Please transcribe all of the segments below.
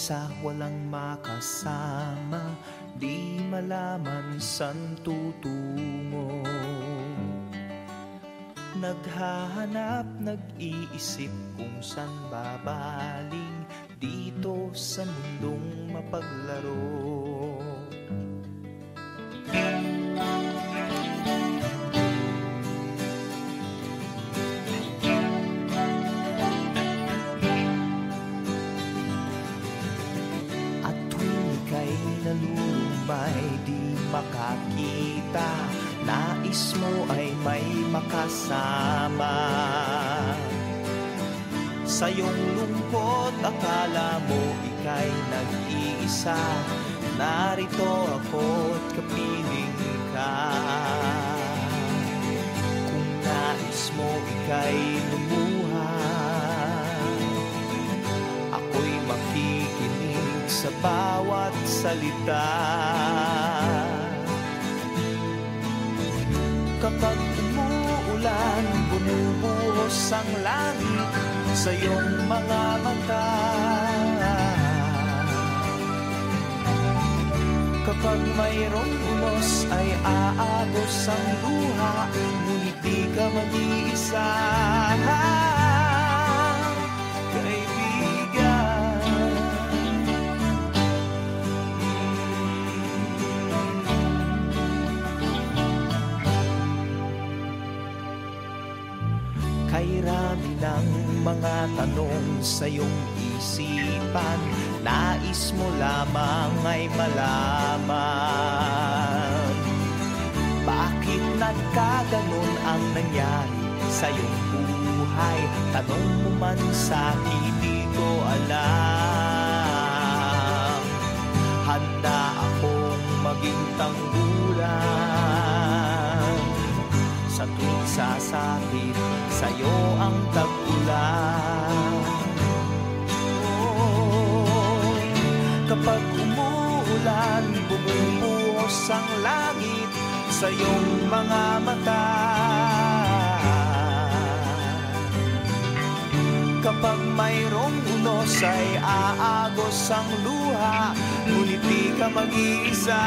mag-isa, walang makasama, di malaman san tutungo. Naghahanap, nag-iisip kung san babaling dito sa mundong mapaglaro. Nalulumay, di makakita, nais mo ay may makasama. Sa iyong lungkot, akala mo ika'y nag-iisa, narito ako't kapiling ka. Kung nais mo ika'y lumuha, ako'y makikinig sa bawat salita. Kapag umuulan, bumubuhos ang langit sa iyong mga mata. Kapag mayroong unos ay aagos ang luha, ngunit di ka mag-iisa. Kay rami ng mga tanong sa iyong isipan, nais mo lamang ay malaman. Bakit nagkaganon ang nangyari sa iyong buhay? Tanong mo man sa'kin, di ko alam. Handa akong maging tanggulan sa tuwing sasakit sa'yo ang tag-ulan. Oh, kapag umuulan, bumubuhos ang langit sa iyong mga mata. Kapag mayroong unos ay aagos ang luha, ngunit di ka mag-iisa.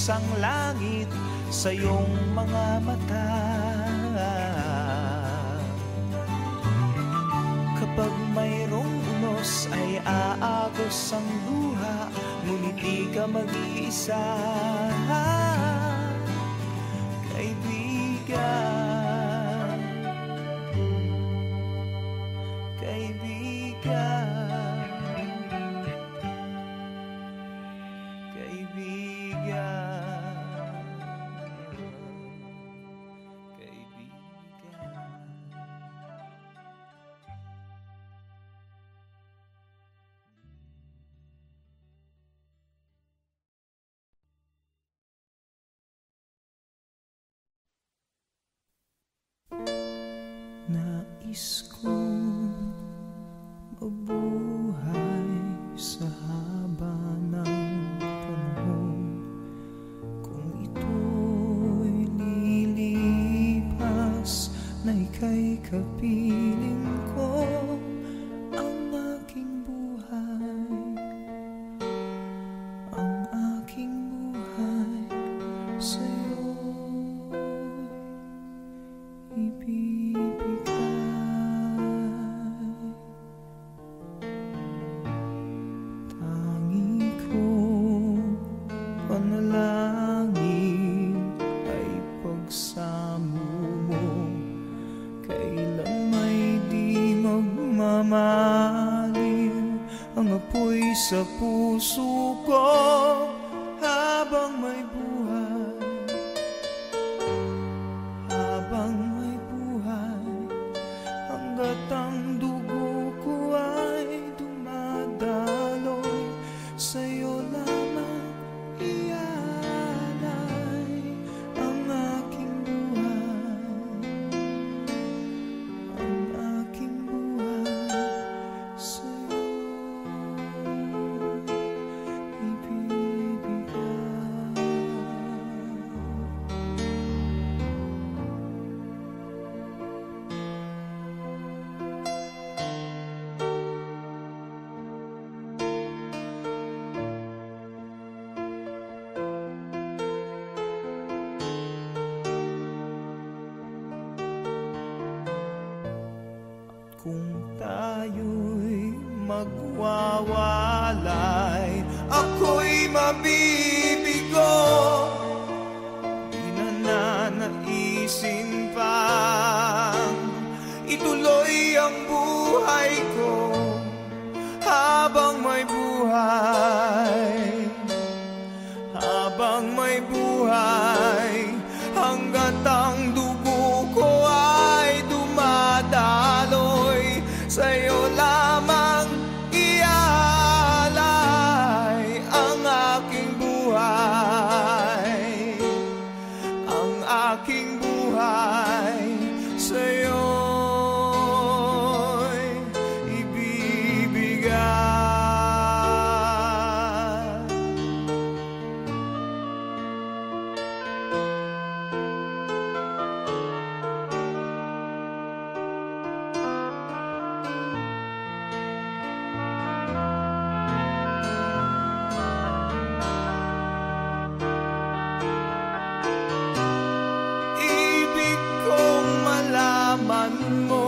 Ang langit sa iyong mga mata. Kapag mayroong unos ay aagos ang luha, ngunit di ka mag-iisa. Kaibigan, kaibigan, kaibigan. Nais kong mabuhay sa haba ng panahon. Kung ito'y lilipas, na ika'y kapiling ko. Ang aking buhay, ang aking buhay sa'yo ibibigay. ko'y sa puso ko habang may buhay. Habang may buhay, hanggat ang dugo ko ay dumadaloy, sa'yo lamang ialay ang aking buhay. Ang aking buhay sa'yo ibibigay. Kung tayo'y magwawalay, ako'y mabibigo. Di na nanaisin pang ituloy ang buhay ko habang may buhay. Habang may buhay, hanggat ang dugo ko ay dumadaloy, sa'yo lamang ialay ang aking buhay. Ang aking buhay sa'yo'y ibibigay. Malaman mo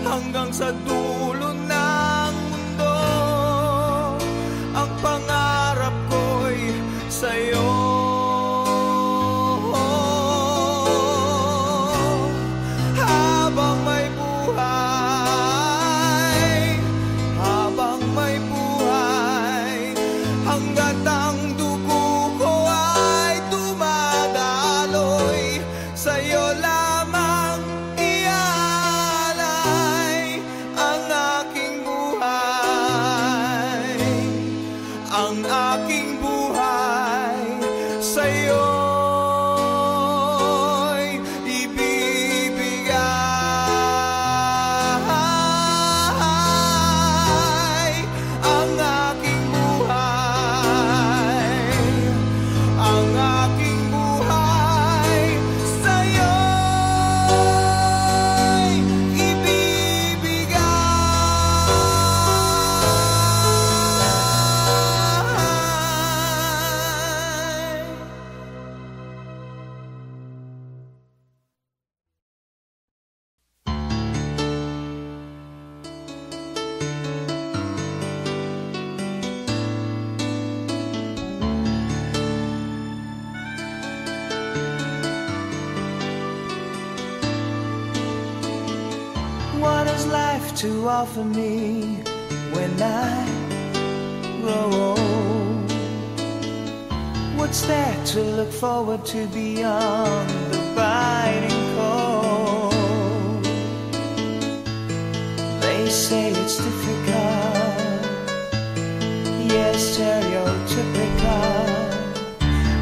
hanggang sa dulo ng mundo, ang pangarap ko'y sa'yo. Habang may buhay, habang may buhay, hanggat ang dugo ko ay dumadaloy, sa'yo lamang ialay ang aking buhay. Ang aking buhay sa'yo'y ibibigay. Ang aking buhay, ang aking buhay sa'yo'y ibibigay. What has life to offer me when I grow old? What's there to look forward to beyond the biting cold? They say it's difficult, yes, stereotypical.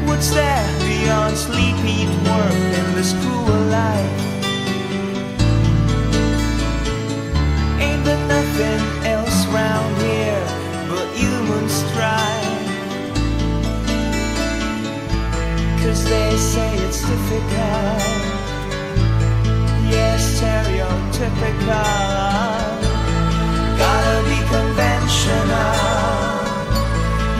What's there beyond sleep, eat, work in this cruel life? Ain't there nothing else round here but human strife? 'Cause they say it's difficult, yes, stereotypical. Gotta be conventional,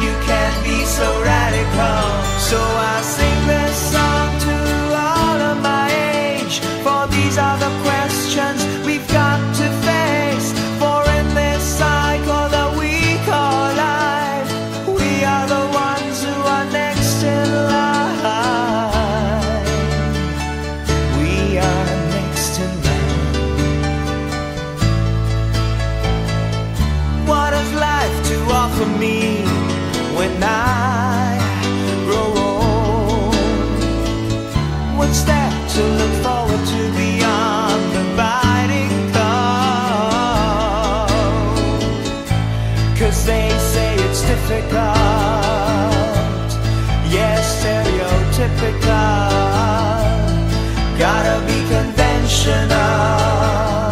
you can't be so radical. So I sing this song to all of my age, for these are the questions we've got to face. For in this cycle that we call life, we are the ones who are next in line. We are next in line. 'cause they say it's difficult. Yes, stereotypical. Gotta be conventional.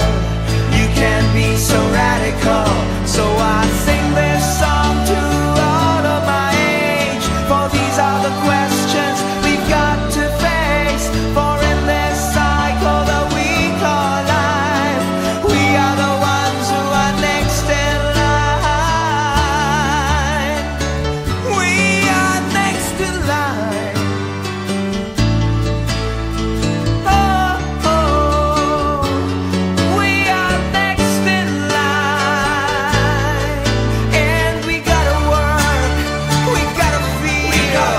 You can't be so radical. So I sing this song to all of my age, for these are the questions we've got to face. For in this cycle that we call life, we are the ones who are next in line. We are next in line. Oh, oh, we are next in line. And we gotta work, we gotta feel.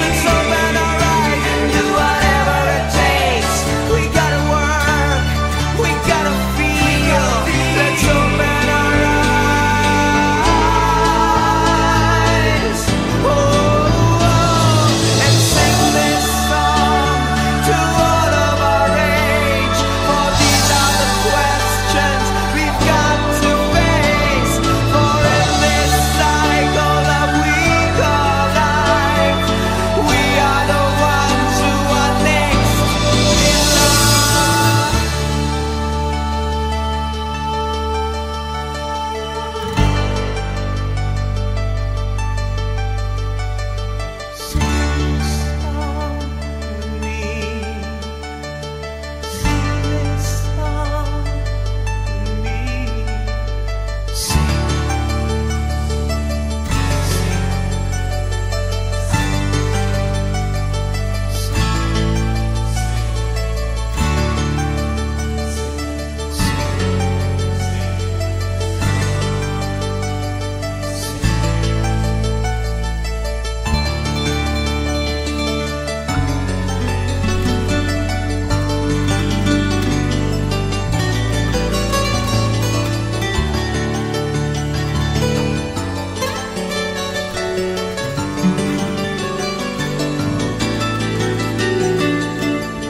Let's open our eyes and do whatever it takes. We gotta work, we gotta feel. Let's open our eyes. Oh, oh, and sing this song to all of our age, for these are the questions we've got to face. For in this cycle that we call life, we are the ones who are next in line. Sing this song with me. Sing this song with me. Sing.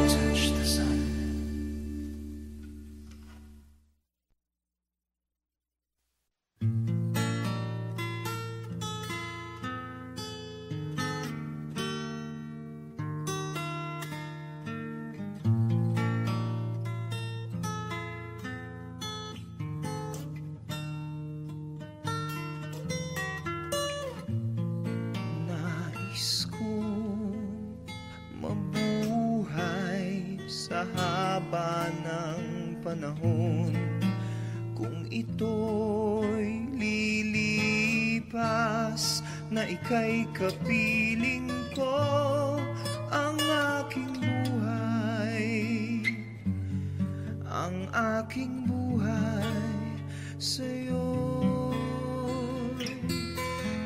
Touch the sun. Nais kong mabuhay sa haba ng panahon. Kung ito'y lilipas, na ika'y kapiling ko, ang aking buhay, ang aking buhay sa'yo'y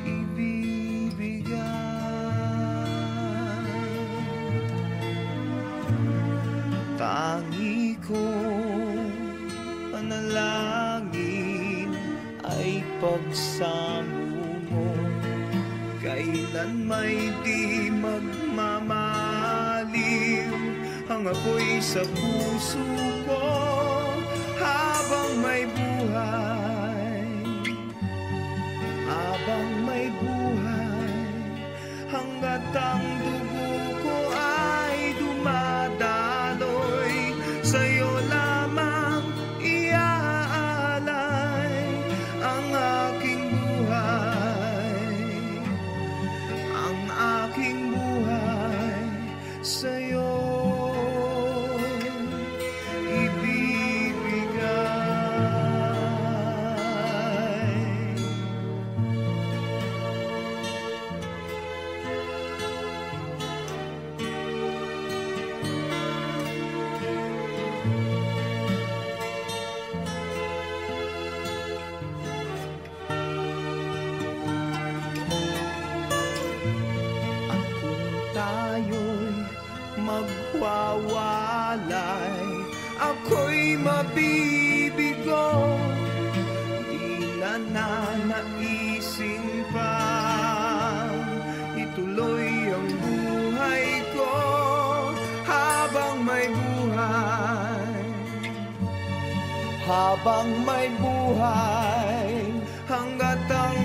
ibibigay. Tangi kong panalangin ay pagsamo mo, kailan may di magmamaliw ang apoy sa puso ko. Habang may buhay, habang may buhay, hanggat ang dugo ko ay dumadaloy, sa'yo lamang iaalay ang aking buhay, ang aking buhay sa'yo ibibigay. At kung tayo'y magwawalay, ako'y mabibigo, di na nanaisin pa ituloy ang buhay ko. Habang may buhay, habang may buhay, hanggat ang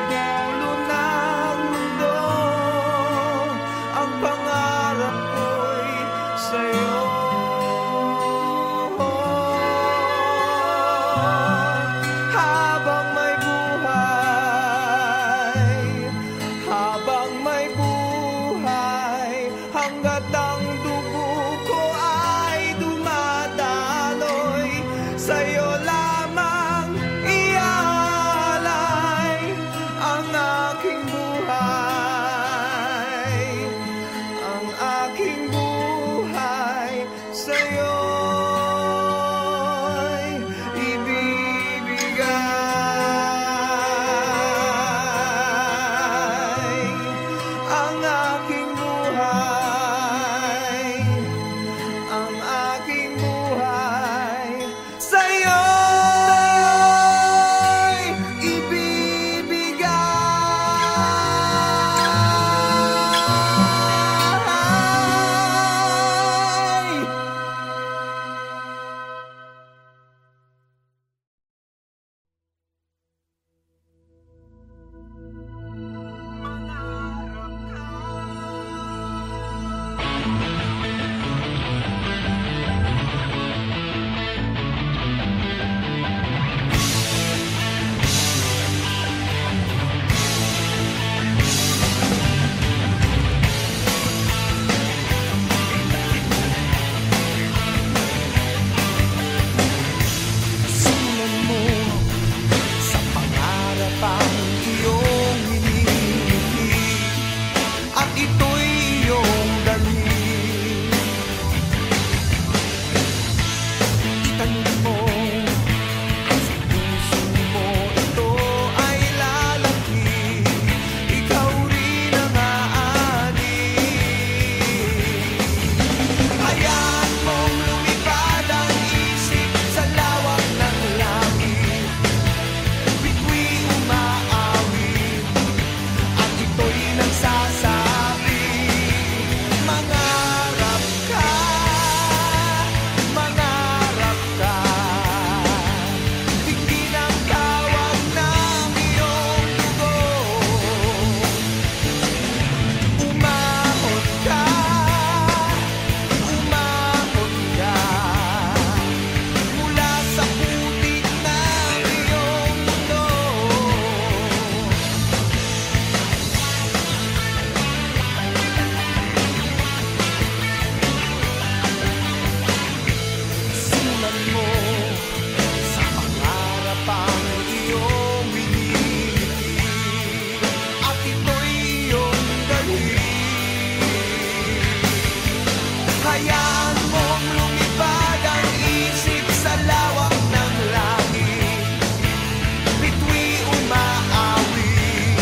dulo ng mundo, ang pangarap ko'y sa'yo. Habang may buhay, hanggat ang dugo ko ay dumadaloy, sa'yo lamang iaalay ang aking buhay, ang aking buhay sa'yo'y ibibigay. Ang aking buhay, ang aking buhay sa'yo'y ibibigay. Simulan mo sa pangarap ang iyong hinihiling, at ito'y iyong dalhin. Itanim mo sa puso mo, ito ay lalaki, ikaw rin ang aanin. Hayaan mong lumipad ang isip sa lawak ng langit, bituin umaawit, at ito'y nagsasabi, mangarap ka, mangarap ka. Tingin ang tawag ng iyong dugo, umahon ka, umahon ka, mula sa putik ng iyong mundo. Simulan mo sa pangarap ang iyong hinihiling, at ito'y iyong dalhin. Hayaan mong lumipad ang isip sa lawak ng langit, bituin umaawit,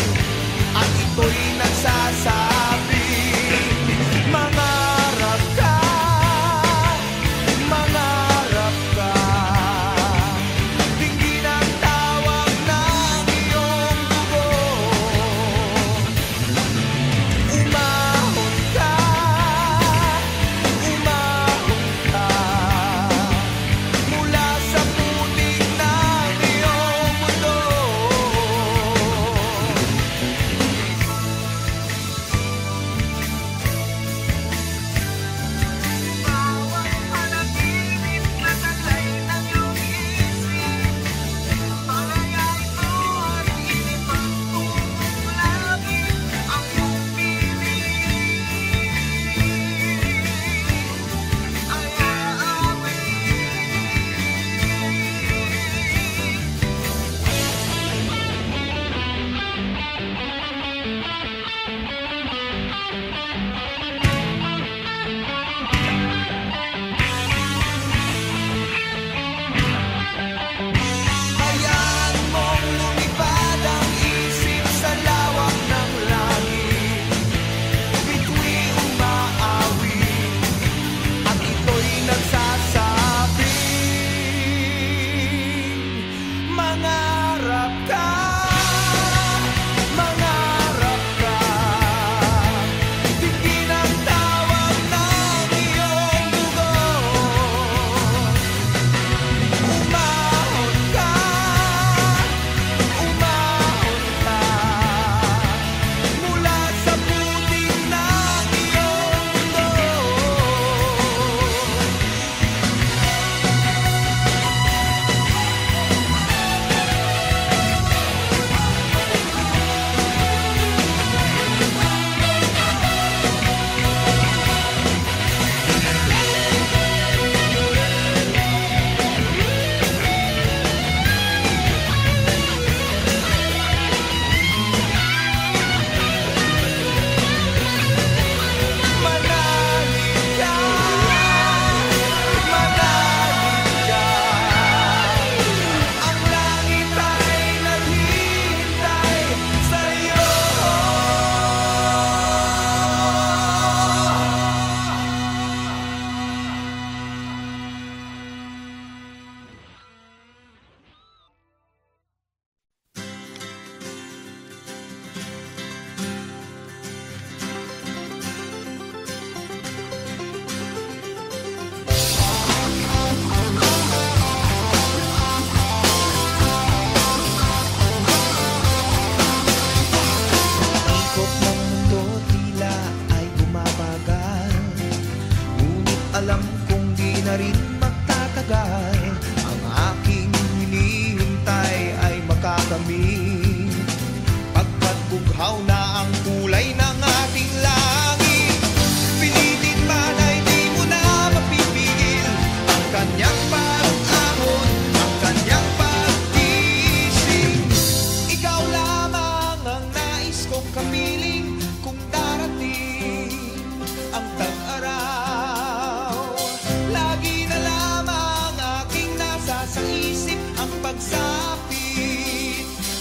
at ito'y nagsasabi, mangarap ka, mangarap ka.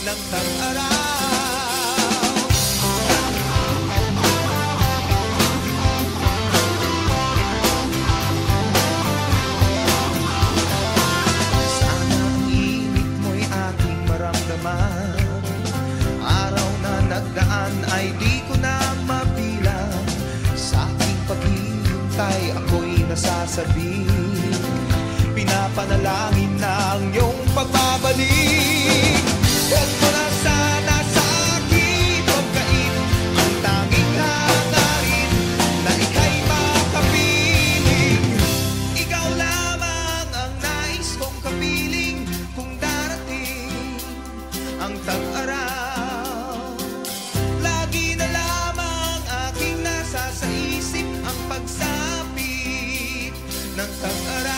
ng tag-araw. Sana ang init mo'y aking maramdaman. Araw na nagdaan ay di ko na mabilang. Sa aking paghihintay ako'y nasasabi, pinapanalangin na ang iyong pagbabalik. Huwag mo na sana sa akin pagkain ang tanging hangarin na ika'y makapiling. Ikaw lamang ang nais kong kapiling kung darating ang tag-araw. Lagi na lamang aking nasa sa isip ang pagsapit ng tag-araw.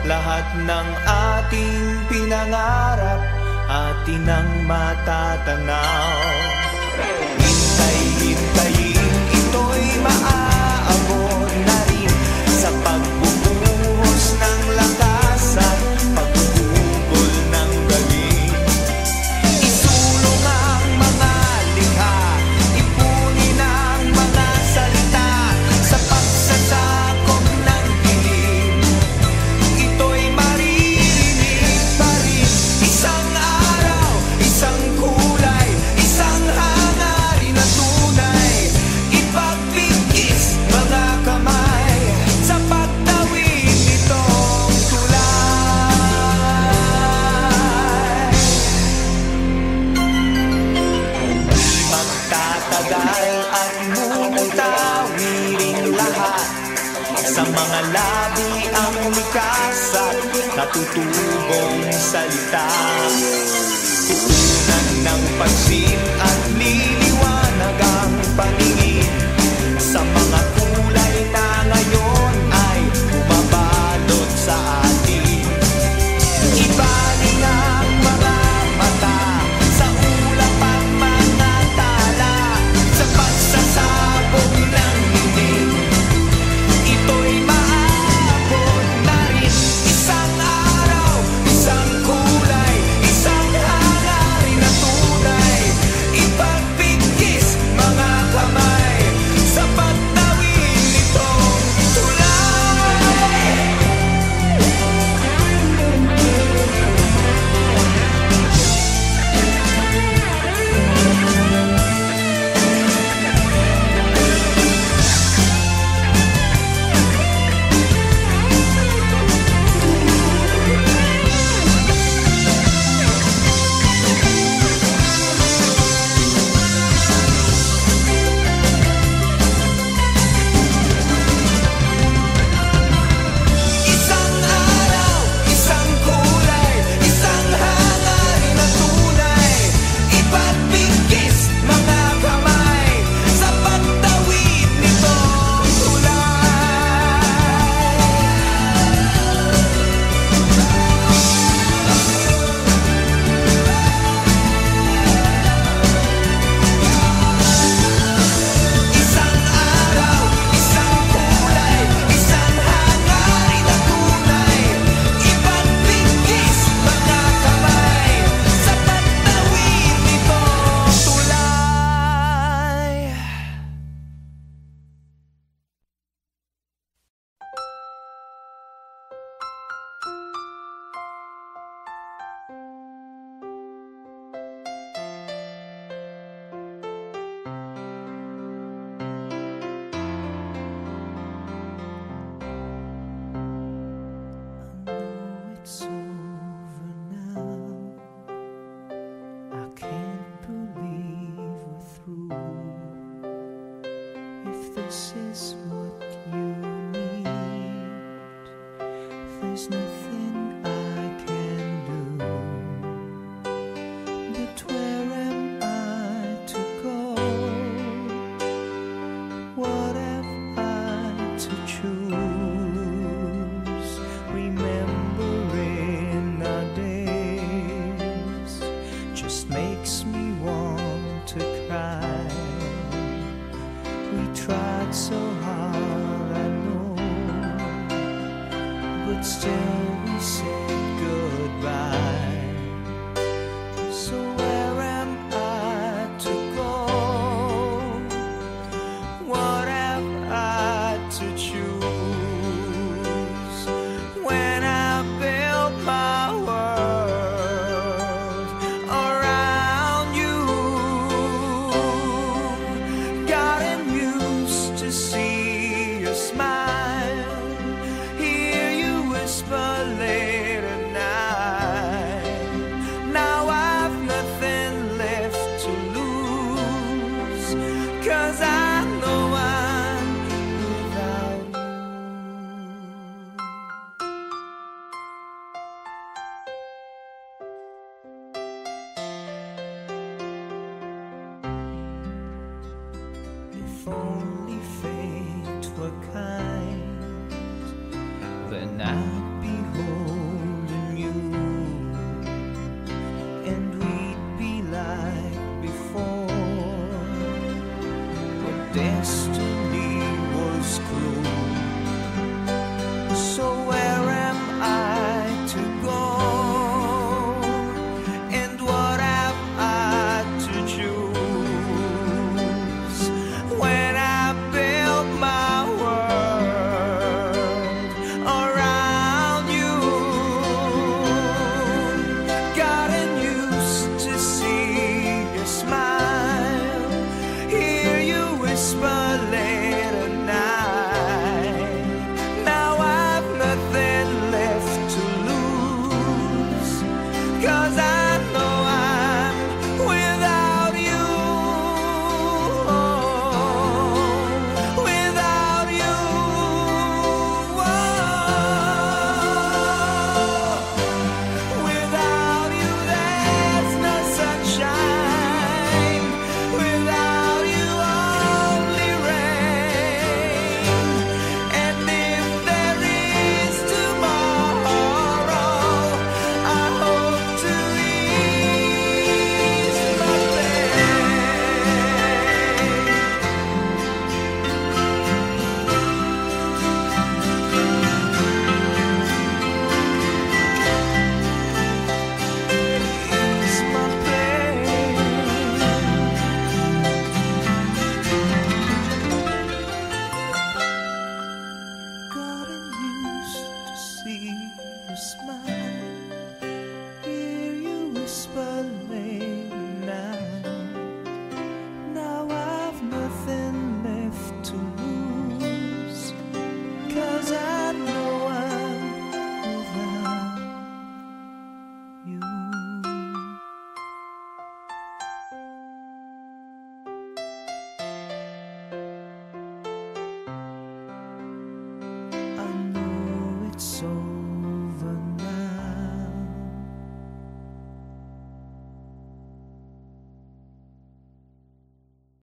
Lahat ng ating pinangarap atin ang matatanaw. Hintay-hintayin, ito'y maaabot na rin sa pagbubuhos ng lakas at pagbubugol ng galing. Isulong ang mga likha, ipunin ang mga salita sa pagsasakop ng dilim. Ito'y maririnig pa rin. Isang araw, isang kulay, isang hangarin na tunay. Ipagpigis mga kamay sa pagtawid nitong tulay. Di magtatagal at mumutawirin lahat. Sa mga labi ang likas at natutubong salita. Kukunan ng pansin at liliwanag ang paningin sa mga kulay na ngayon ay bumabalot sa atin. Ibaling ang mga mata sa ulap at mga tala sa pagsasabog ng hinding. Ito'y maabot na rin. Isang araw, isang kulay, isang hangarin na tunay. Iba it's over now. I can't believe we're through. If this is what you need, there's nothing I can do. But where am I to go? What have I to choose? Remembering our days just makes me want to cry. We tried so hard, I know, but still we said goodbye. So where am I to go? What have I to choose? When I built my world around you, gotten used to see your smile, hear you whisper late at night. Now I've nothing left to lose, 'cause I know I'm without you. If only fate were kind, then I'd be holding you, and we'd be like before, but destiny was cruel. So where am I to go? And what have I to choose? When I built my world around you, gotten used to see your smile, hear you whisper late at night. Now I've nothing left to lose, 'cause I know I'm without you. Without you. Without you there's no sunshine. Without you only rain. And if there is tomorrow, I hope to ease my pain. Ease my pain. Gotten used to see your smile,